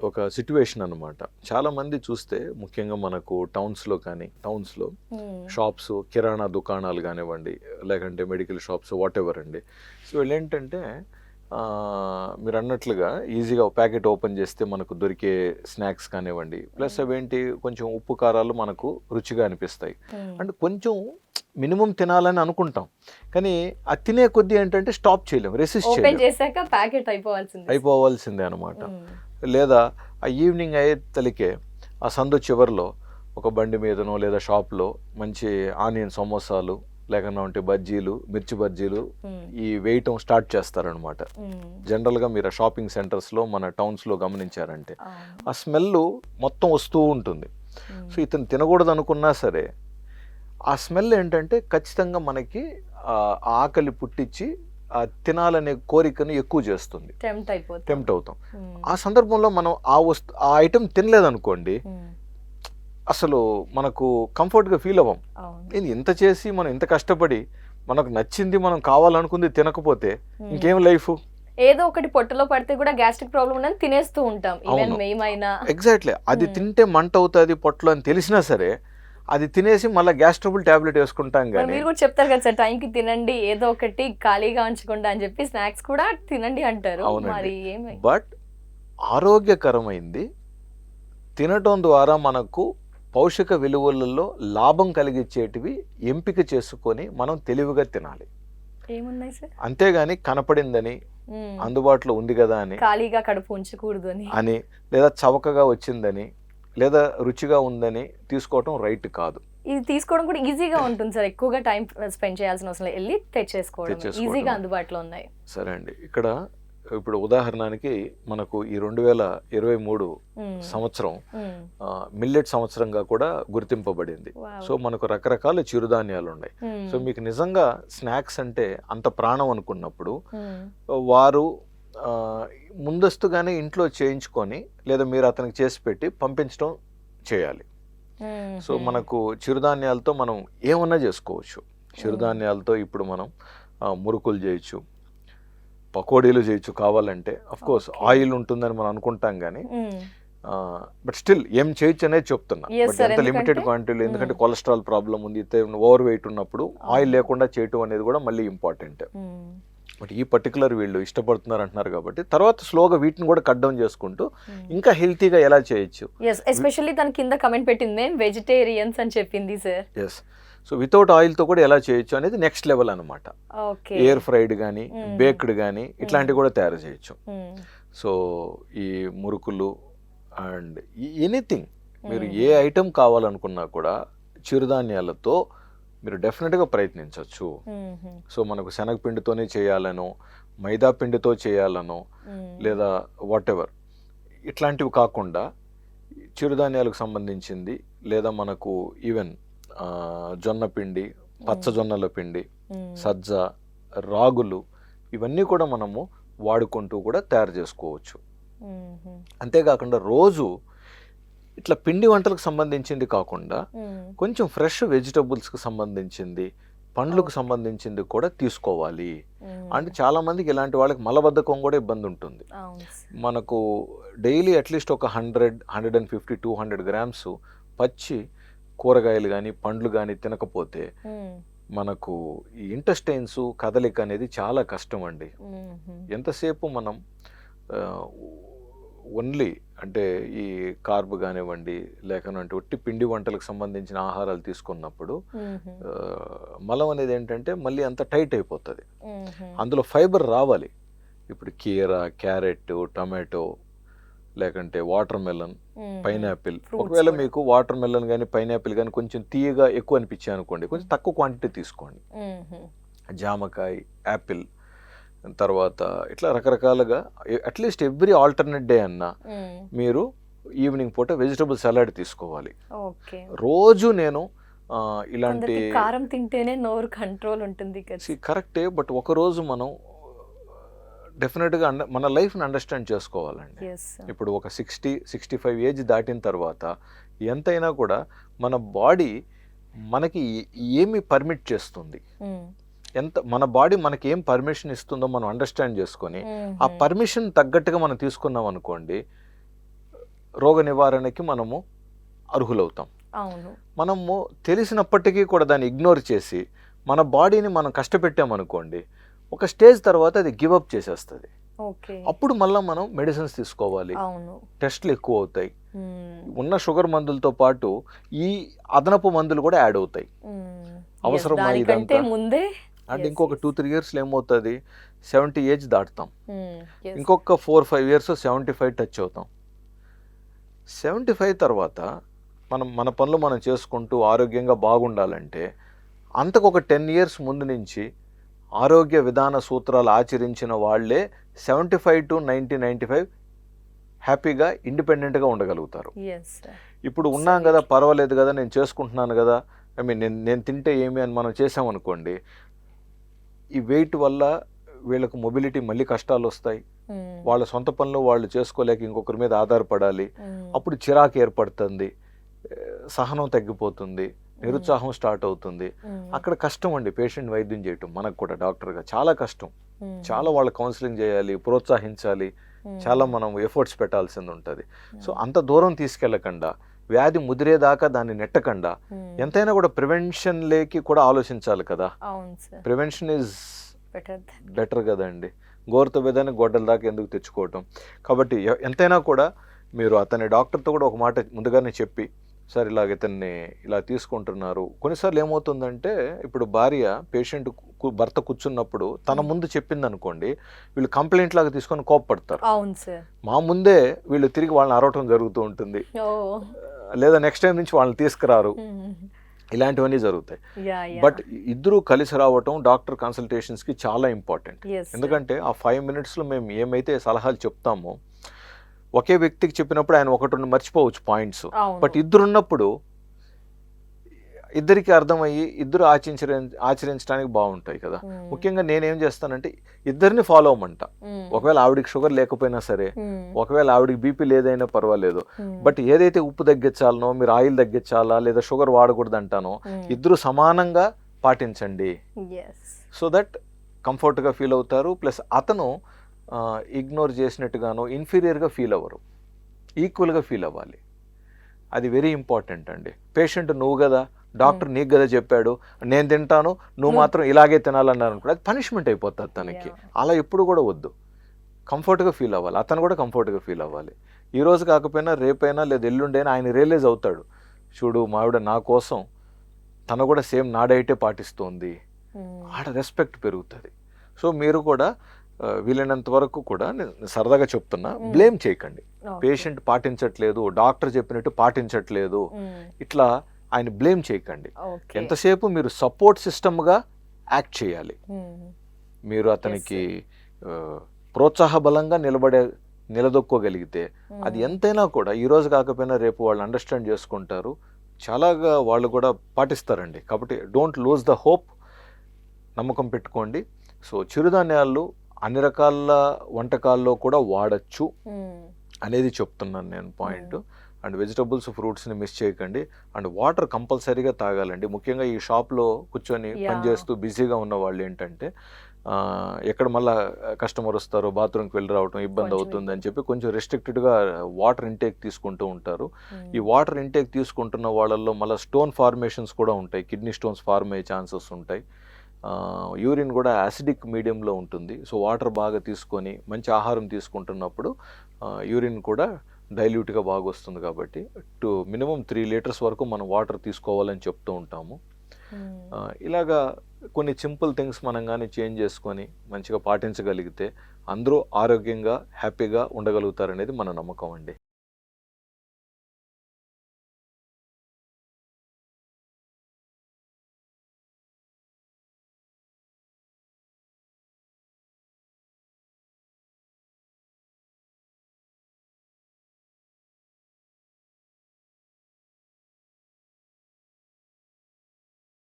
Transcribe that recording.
ఒక సిట్యువేషన్ అనమాట. చాలామంది చూస్తే ముఖ్యంగా మనకు టౌన్స్లో షాప్స్, కిరాణా దుకాణాలు కానివ్వండి, లేకంటే మెడికల్ షాప్స్, వాట్ ఎవర్ అండి. సో వీళ్ళేంటంటే మీరు అన్నట్లుగా ఈజీగా ప్యాకెట్ ఓపెన్ చేస్తే మనకు దొరికే స్నాక్స్ కానివ్వండి, ప్లస్ అవేంటి కొంచెం ఉప్పు కారాలు మనకు రుచిగా అనిపిస్తాయి. అండ్ కొంచెం మినిమం తినాలని అనుకుంటాం, కానీ అది తినే కొద్దీ ఏంటంటే స్టాప్ చేయలేం, రెసిస్ట్ అయిపోవాల్సిందే అనమాట. లేదా ఆ ఈవినింగ్ అయ్యే తలికే ఆ సందు చివరిలో ఒక బండి మీదనో లేదా షాప్లో మంచి ఆనియన్ సమోసాలు లేకుండా ఉంటే బజ్జీలు, మిర్చి బజ్జీలు ఈ వేయటం స్టార్ట్ చేస్తారనమాట. జనరల్గా మీరు షాపింగ్ సెంటర్స్లో మన టౌన్స్లో గమనించారంటే ఆ స్మెల్ మొత్తం వస్తూ ఉంటుంది. సో ఇతను తినకూడదు అనుకున్నా సరే ఆ స్మెల్ ఏంటంటే ఖచ్చితంగా మనకి ఆకలి పుట్టించి తినాలనే కోరికను ఎక్కువ చేస్తుంది, టెంప్ట్ అవుతాం. ఆ సందర్భంలో మనం ఆ ఐటెం తినలేదనుకోండి, అసలు మనకు కంఫర్ట్గా ఫీల్ అవ్వం. నేను ఇంత చేసి మనం ఇంత కష్టపడి మనకు నచ్చింది మనం కావాలనుకుంది తినకపోతే ఇంకేం లైఫ్? ఏదో ఒకటి పొట్టలో పడితే కూడా గ్యాస్ట్రిక్ ప్రాబ్లం ఉందని తినేస్తూ ఉంటాం. ఎగ్జాక్ట్లీ. అది తింటే మంట అవుతుంది పొట్టలో అని తెలిసినా సరే అది తినేసి మళ్ళీ గ్యాస్ ట్రబుల్ టాబ్లెట్ వేసుకుంటాం. కానీ మీరు కూడా చెప్తారు కదా సార్, టైంకి తినండి, ఏదో ఒకటి ఖాళీగా ఉంచకుండా అని చెప్పి స్నాక్స్ కూడా తినండి అంటారు. బట్ ఆరోగ్యకరమైంది తినటం ద్వారా మనకు పౌషక విలువలలో లాభం కలిగించేటివి ఎంపిక చేసుకొని మనం తెలివిగా తినాలి. ఏమున్నాయి సార్? అంతేగాని కనపడిందని, అందుబాటులో ఉంది కదా అని ఖాళీగా కడుపు ఉంచకూడదు అని, లేదా చవకగా వచ్చిందని, లేదా రుచిగా ఉందని తీసుకోవటం రైట్ కాదు. ఇది తీసుకోవడం కూడా ఈజీగా ఉంటుంది సార్, ఎక్కువగా టైం స్పెండ్ చేయాల్సిన అవసరం లేదు, వెళ్ళి తెచ్చేసుకోవడం ఈజీగా అందుబాటులో ఉన్నాయి. సరే అండి, ఇక్కడ ఇప్పుడు ఉదాహరణకి మనకు ఈ 2023 సంవత్సరం మిల్లెట్ సంవత్సరంగా కూడా గుర్తింపబడింది. సో మనకు రకరకాల చిరుధాన్యాలు ఉన్నాయి. సో మీకు నిజంగా స్నాక్స్ అంటే అంత ప్రాణం అనుకున్నప్పుడు వారు ముందస్తుగానే ఇంట్లో చేయించుకొని లేదా మీరు అతనికి చేసి పెట్టి పంపించడం చేయాలి. సో మనకు చిరుధాన్యాలతో మనం ఏమన్నా చేసుకోవచ్చు. చిరుధాన్యాలతో ఇప్పుడు మనం మురుకులు చేయొచ్చు, పకోడీలు చేయొచ్చు కావాలంటే. అఫ్ కోర్స్ ఆయిల్ ఉంటుందని మనం అనుకుంటాం కానీ బట్ స్టిల్ ఏం చేయొచ్చు అనేది చెప్తున్నా. బట్ ఎంత లిమిటెడ్ క్వాంటిటీలో, ఎందుకంటే కొలెస్ట్రాల్ ప్రాబ్లం ఉంది, ఓవర్ వెయిట్ ఉన్నప్పుడు ఆయిల్ లేకుండా చేయటం అనేది కూడా మళ్ళీ ఇంపార్టెంట్. బట్ ఈ పర్టికులర్ వీళ్ళు ఇష్టపడుతున్నారు అంటున్నారు కాబట్టి తర్వాత స్లోగా వీటిని కూడా కట్ డౌన్ చేసుకుంటూ ఇంకా హెల్తీగా ఎలా చేయొచ్చు. ఎస్పెషల్లీ తన కింద కమెంట్ పెట్టింది వెజిటేరియన్స్ అని చెప్పింది సార్. ఎస్. సో వితౌట్ ఆయిల్తో కూడా ఎలా చేయొచ్చు అనేది నెక్స్ట్ లెవెల్ అనమాట. ఎయిర్ ఫ్రైడ్ కానీ, బేక్డ్ కానీ ఇట్లాంటివి కూడా తయారు చేయొచ్చు. సో ఈ మురుకులు అండ్ ఎనీథింగ్ మీరు ఏ ఐటెం కావాలనుకున్నా కూడా చిరుధాన్యాలతో మీరు డెఫినెట్గా ప్రయత్నించవచ్చు. సో మనకు శనగపిండితోనే చేయాలనో, మైదా పిండితో చేయాలనో, లేదా వాట్ ఎవర్ ఇట్లాంటివి కాకుండా చిరుధాన్యాలకు సంబంధించింది, లేదా మనకు ఈవెన్ జొన్న పిండి, పచ్చజొన్నల పిండి, సజ్జ, రాగులు ఇవన్నీ కూడా మనము వాడుకుంటూ కూడా తయారు చేసుకోవచ్చు. అంతేకాకుండా రోజు ఇట్లా పిండి వంటలకు సంబంధించింది కాకుండా కొంచెం ఫ్రెష్ వెజిటబుల్స్కి సంబంధించింది, పండ్లకు సంబంధించింది కూడా తీసుకోవాలి. అంటే చాలా మందికి ఇలాంటి వాళ్ళకి మలబద్ధకం కూడా ఇబ్బంది ఉంటుంది. మనకు డైలీ అట్లీస్ట్ ఒక 100, 150, 200 గ్రామ్స్ పచ్చి కూరగాయలు కానీ పండ్లు కానీ తినకపోతే మనకు ఈ ఇంటెస్టైన్స్ కదలిక అనేది చాలా కష్టం అండి. ఎంతసేపు మనం ఓన్లీ అంటే ఈ కార్బ్ కానివ్వండి, లేకనంటే ఒట్టి పిండి వంటలకు సంబంధించిన ఆహారాలు తీసుకున్నప్పుడు మలం అనేది ఏంటంటే మళ్ళీ అంత టైట్ అయిపోతుంది. అందులో ఫైబర్ రావాలి. ఇప్పుడు కీర, క్యారెట్, టమాటో, లేకంటే వాటర్ మెలన్, పైనాపిల్. ఒకవేళ మీకు వాటర్ మెలన్ కానీ పైనాపిల్ కానీ కొంచెం తీయగా ఎక్కువ అనిపించాయి అనుకోండి, కొంచెం తక్కువ క్వాంటిటీ తీసుకోండి. జామకాయ, యాపిల్, తర్వాత ఇట్లా రకరకాలుగా అట్లీస్ట్ ఎవ్రీ ఆల్టర్నేట్ డే అన్నా మీరు ఈవినింగ్ పూట వెజిటబుల్ సలాడ్ తీసుకోవాలి. రోజు నేను ఇలాంటి కారం తింటేనే నోరు కంట్రోల్ ఉంటుంది. కరెక్టే, బట్ ఒకరోజు మనం డెఫినెట్గా మన లైఫ్ని అండర్స్టాండ్ చేసుకోవాలండి. ఇప్పుడు ఒక 60-65 ఏజ్ దాటిన తర్వాత ఎంతైనా కూడా మన బాడీ మనకి ఏమి పర్మిట్ చేస్తుంది, మన బాడీ మనకి ఏం పర్మిషన్ ఇస్తుందో మనం అండర్స్టాండ్ చేసుకొని ఆ పర్మిషన్ తగ్గట్టుగా మనం తీసుకున్నాం అనుకోండి, రోగ నివారణకి మనము అర్హులవుతాం. అవును. మనము తెలిసినప్పటికీ కూడా దాన్ని ఇగ్నోర్ చేసి మన బాడీని మనం కష్టపెట్టామనుకోండి, ఒక స్టేజ్ తర్వాత అది గివప్ చేసేస్తుంది. ఓకే. అప్పుడు మళ్ళీ మనం మెడిసిన్స్ తీసుకోవాలి, అవును. టెస్ట్లు ఎక్కువ అవుతాయి, ఉన్న షుగర్ మందులతో పాటు ఈ అదనపు మందులు కూడా యాడ్ అవుతాయి. అవసరం దానికంటే ముందే అంటే ఇంకొక 2-3 ఇయర్స్లో ఏమవుతుంది, 70 ఏజ్ దాటుతాం. ఇంకొక 4-5 ఇయర్స్ 75 టచ్ అవుతాం. 75 తర్వాత మన పనులు మనం చేసుకుంటూ ఆరోగ్యంగా బాగుండాలంటే అంతకు ఒక 10 ఇయర్స్ ముందు నుంచి ఆరోగ్య విధాన సూత్రాలు ఆచరించిన వాళ్ళే 75 to 90-95 హ్యాపీగా ఇండిపెండెంట్గా ఉండగలుగుతారు. ఇప్పుడు ఉన్నాం కదా, పర్వాలేదు కదా, నేను చేసుకుంటున్నాను కదా, ఐ మీన్ నేను తింటే ఏమి అని మనం చేసామనుకోండి, ఈ వెయిట్ వల్ల వీళ్ళకు మొబిలిటీ మళ్ళీ కష్టాలు వస్తాయి. వాళ్ళ సొంత పనులు వాళ్ళు చేసుకోలేక ఇంకొకరి మీద ఆధారపడాలి. అప్పుడు చిరాకు ఏర్పడుతుంది, సహనం తగ్గిపోతుంది, నిరుత్సాహం స్టార్ట్ అవుతుంది. అక్కడ కష్టం అండి పేషెంట్ వైద్యం చేయటం. మనకు కూడా డాక్టర్గా చాలా కష్టం. చాలా వాళ్ళ కౌన్సిలింగ్ చేయాలి, ప్రోత్సహించాలి, చాలా మనం ఎఫర్ట్స్ పెట్టాల్సింది ఉంటుంది. సో అంత దూరం తీసుకెళ్లకుండా, వ్యాధి ముదిరేదాకా దాన్ని నెట్టకుండా, ఎంతైనా కూడా ప్రివెన్షన్ లేకి కూడా ఆలోచించాలి కదా. ప్రివెన్షన్ ఈజ్ బెటర్ కదండి. గోరుతో విధాన్ని గొడ్డల దాకా ఎందుకు తెచ్చుకోవటం. కాబట్టి ఎంతైనా కూడా మీరు అతని డాక్టర్తో కూడా ఒక మాట ముందుగానే చెప్పి, సార్ ఇలాగ ఇతన్ని ఇలా తీసుకుంటున్నారు. కొన్నిసార్లు ఏమవుతుందంటే, ఇప్పుడు భార్య పేషెంట్ భర్త కూర్చున్నప్పుడు తన ముందు చెప్పింది అనుకోండి, వీళ్ళు కంప్లైంట్ లాగా తీసుకొని కోప్పడతారు. మా ముందే వీళ్ళు తిరిగి వాళ్ళని అరవటం జరుగుతూ ఉంటుంది, లేదా నెక్స్ట్ టైం నుంచి వాళ్ళని తీసుకురారు. ఇలాంటివన్నీ జరుగుతాయి. బట్ ఇద్దరు కలిసి రావటం డాక్టర్ కన్సల్టేషన్స్కి చాలా ఇంపార్టెంట్. ఎందుకంటే ఆ 5 minutesలో మేము ఏమైతే సలహాలు చెప్తామో, ఒకే వ్యక్తికి చెప్పినప్పుడు ఆయన 1-2 మర్చిపోవచ్చు పాయింట్స్. బట్ ఇద్దరున్నప్పుడు ఇద్దరికి అర్థమయ్యి ఇద్దరు ఆచరించడానికి బాగుంటాయి కదా. ముఖ్యంగా నేనేం చేస్తానంటే ఇద్దరిని ఫాలో అవ్వమంట. ఒకవేళ ఆవిడికి షుగర్ లేకపోయినా సరే, ఒకవేళ ఆవిడికి బీపీ లేదైనా పర్వాలేదు, బట్ ఏదైతే ఉప్పు తగ్గించాలనో, మీరు ఆయిల్ తగ్గించాలా లేదా షుగర్ వాడకూడదు అంటానో, ఇద్దరు సమానంగా పాటించండి. సో దట్ కంఫర్ట్గా ఫీల్ అవుతారు. ప్లస్ అతను ఇగ్నోర్ చేసినట్టుగానో ఇన్ఫీరియర్గా ఫీల్ అవ్వరు, ఈక్వల్గా ఫీల్ అవ్వాలి. అది వెరీ ఇంపార్టెంట్ అండి. పేషెంట్ నువ్వు కదా, డాక్టర్ నీకు కదా చెప్పాడు, నేను తింటాను, నువ్వు మాత్రం ఇలాగే తినాలన్నారు అనుకో, అది పనిష్మెంట్ అయిపోతుంది తనకి. అలా ఎప్పుడు కూడా వద్దు. కంఫర్ట్గా ఫీల్ అవ్వాలి, అతను కూడా కంఫర్ట్గా ఫీల్ అవ్వాలి. ఈ రోజు కాకపోయినా రేపైనా లేదా ఎల్లుండైనా ఆయన రియలైజ్ అవుతాడు, చూడు మావిడ నా కోసం తను కూడా సేమ్ నా డైటే పాటిస్తుంది, ఆడ రెస్పెక్ట్ పెరుగుతుంది. సో మీరు కూడా వీలైనంత వరకు కూడా నేను సరదాగా చెప్తున్నా, బ్లేమ్ చేయకండి. పేషెంట్ పాటించట్లేదు, డాక్టర్ చెప్పినట్టు పాటించట్లేదు, ఇట్లా ఆయన బ్లేమ్ చేయకండి. ఎంతసేపు మీరు సపోర్ట్ సిస్టమ్గా యాక్ట్ చేయాలి. మీరు అతనికి ప్రోత్సాహబలంగా నిలదొక్కోగలిగితే అది ఎంతైనా కూడా ఈ రోజు కాకపోయినా రేపు వాళ్ళు అండర్స్టాండ్ చేసుకుంటారు, చాలాగా వాళ్ళు కూడా పాటిస్తారండి. కాబట్టి డోంట్ లూజ్ ద హోప్, నమ్మకం పెట్టుకోండి. సో చిరుధాన్యాలు అన్ని రకాల వంటకాల్లో కూడా వాడచ్చు అనేది చెప్తున్నాను నేను పాయింట్. అండ్ వెజిటబుల్స్, ఫ్రూట్స్ని మిస్ చేయకండి. అండ్ వాటర్ కంపల్సరీగా తాగాలండి. ముఖ్యంగా ఈ షాప్లో కూర్చొని పనిచేస్తూ బిజీగా ఉన్న వాళ్ళు ఏంటంటే, ఎక్కడ మళ్ళీ కస్టమర్ వస్తారో బాత్రూమ్కి వెళ్ళి రావడం ఇబ్బంది అవుతుంది అని చెప్పి కొంచెం రెస్ట్రిక్టెడ్గా వాటర్ ఇంటేక్ తీసుకుంటూ ఉంటారు. ఈ వాటర్ ఇంటేక్ తీసుకుంటున్న వాళ్ళల్లో మళ్ళీ స్టోన్ ఫార్మేషన్స్ కూడా ఉంటాయి, కిడ్నీ స్టోన్స్ ఫార్మ్ అయ్యే ఛాన్సెస్ ఉంటాయి. యూరిన్ కూడా యాసిడిక్ మీడియంలో ఉంటుంది. సో వాటర్ బాగా తీసుకొని మంచి ఆహారం తీసుకుంటున్నప్పుడు యూరిన్ కూడా డైల్యూట్గా బాగా వస్తుంది. కాబట్టి మినిమం 3 liters వరకు మనం వాటర్ తీసుకోవాలని చెప్తూ ఉంటాము. ఇలాగా కొన్ని సింపుల్ థింగ్స్ మనం కానీ చేంజ్ చేసుకొని మంచిగా పాటించగలిగితే అందరూ ఆరోగ్యంగా హ్యాపీగా ఉండగలుగుతారనేది మన నమ్మకం అండి.